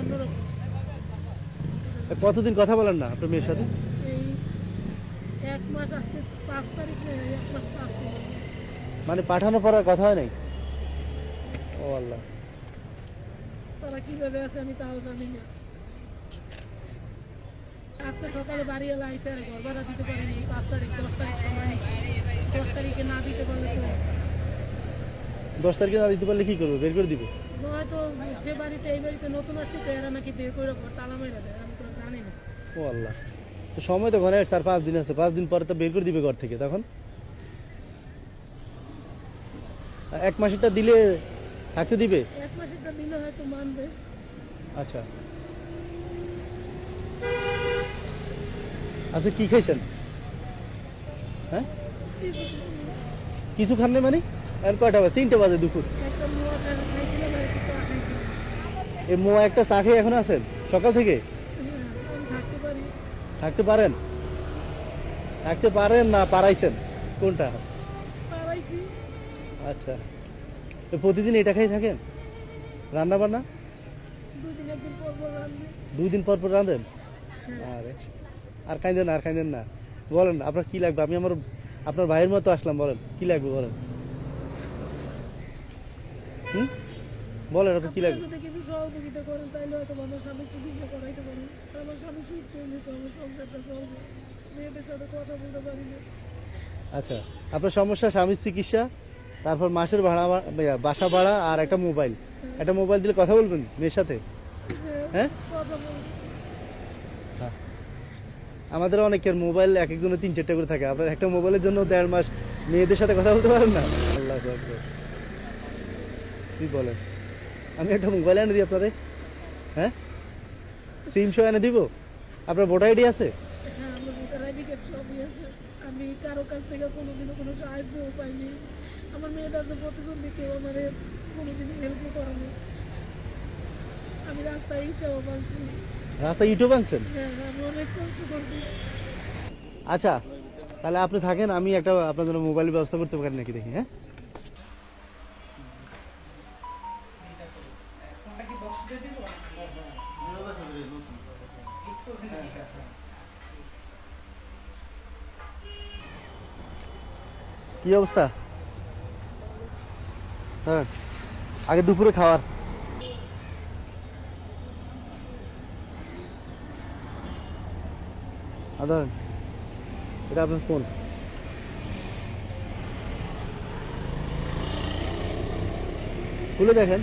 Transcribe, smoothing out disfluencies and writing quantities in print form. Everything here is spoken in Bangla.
অন্যরকম। কতদিন কথা বলেন না আপনার মেয়ের সাথে? এই 1 মাস, আজকে 5 তারিখ, 1 মাস 5 দিন। মানে পাঠানোর পর আর কথা হয় নাই? ও আল্লাহ। তারা কিভাবে আছে আমি তাও জানি না। আজকে সকালে বাড়ি এলে আইসে আর ঘর ভাড়া দিতে পারিনি। 5 তারিখ 10 তারিখ সময় নিচ্ছে। 10 তারিখে না দিতে পারলে তো 10 তারিখে না দিতে পারলে কি করবে? বের করে দিবে? হয়তো যে বাড়িতে, এই বাড়িতে নতুন আসছি তো এরা নাকি বের করে ঘর তালা মেরে দেয়, আমি তো জানি না। ও আল্লাহ। তো সময় তো ঘরে 4-5 দিন আছে, 5 দিন পরে তো বের করে দিবে ঘর থেকে। তখন 1 মাসেরটা দিলে থাকতে দিবে? 1 মাসেরটা দিলে হয়তো মানবে। আচ্ছা আচ্ছা, কি খাইছেন? হ্যাঁ, কিছু খান নাই মানে? আর কয়টা বাজে? 3টে বাজে দুপুর। একটা মোয়া খাইছিলাম আর একটু চা খাইছিলাম। এই মোয়া একটা চা খেয়ে এখন আছেন সকাল থেকে? হ্যাঁ, আমি থাকতে পারি। থাকতে পারেন? থাকতে পারেন না পারাইছেন? কোনটা? পারাইছি। আচ্ছা, তো প্রতিদিন এটা খাই থাকেন? রান্না বান্না 2 দিন 1 দিন পর পর রান্না। 2 দিন পর পর রাঁধেন? হ্যাঁ। আরে, আর খাইতেন না, আর খাইতেন না। বলেন আপনার কি লাগবে? আমি আপনার ভাইয়ের মতো আসলাম, বলেন কি লাগবে বলেন। হুম, বলেন আপনার কি আপনারা লাগবে? যদি কিছু সহযোগিতা করেন তাহলে হয়তো আমার স্বামী চিকিৎসা করাইতে পারেন। আমার স্বামী সুস্থ হলে তো আমার সংসারটা চলবে। মেয়েদের সাথে কথা বলতে পারি না। আচ্ছা, আপনার সমস্যা স্বামীর চিকিৎসা, তারপর মাসের ভাড়া, বাসা ভাড়া, আর একটা মোবাইল। একটা মোবাইল দিলে কথা বলবেন মেয়ের সাথে? হ্যাঁ, কথা বলবো। আমাদের অনেকের মোবাইল এক একজনের 3-4টা করে থাকে। আপনার একটা মোবাইলের জন্য 1.5 মাস মেয়েদের সাথে কথা বলতে পারেন না? আল্লাহ আকবার। কি বলেন? আমি একটা মোবাইল এনে দিই আপনারে? হ্যাঁ, সিম সহ এনে দিব? আপনার ভোটার আইডি আছে? হ্যাঁ, আমার ভোটার আইডি কার্ড সবই আছে। আমি কারো কাছ থেকে কোনোদিনও কোনো সাহায্যও পাইনি। আমার মেয়েটা তো প্রতিবন্ধী, কেউ আমার কোনোদিনই হেল্প করেনি। আমি রাস্তায় ইটাও পাচ্ছি। রাস্তায় ইউটিউব আনছেন? হ্যাঁ, আমি অনেক কষ্ট করছি। আচ্ছা, তাহলে আপনি থাকেন, আমি একটা আপনার জন্য মোবাইলের ব্যবস্থা করতে পারি নাকি দেখি। হ্যাঁ, কি অবস্থা? হ্যাঁ, আগে দুপুরে খাওয়ার। আদান, এটা আপনার ফোন, খুলে দেখেন।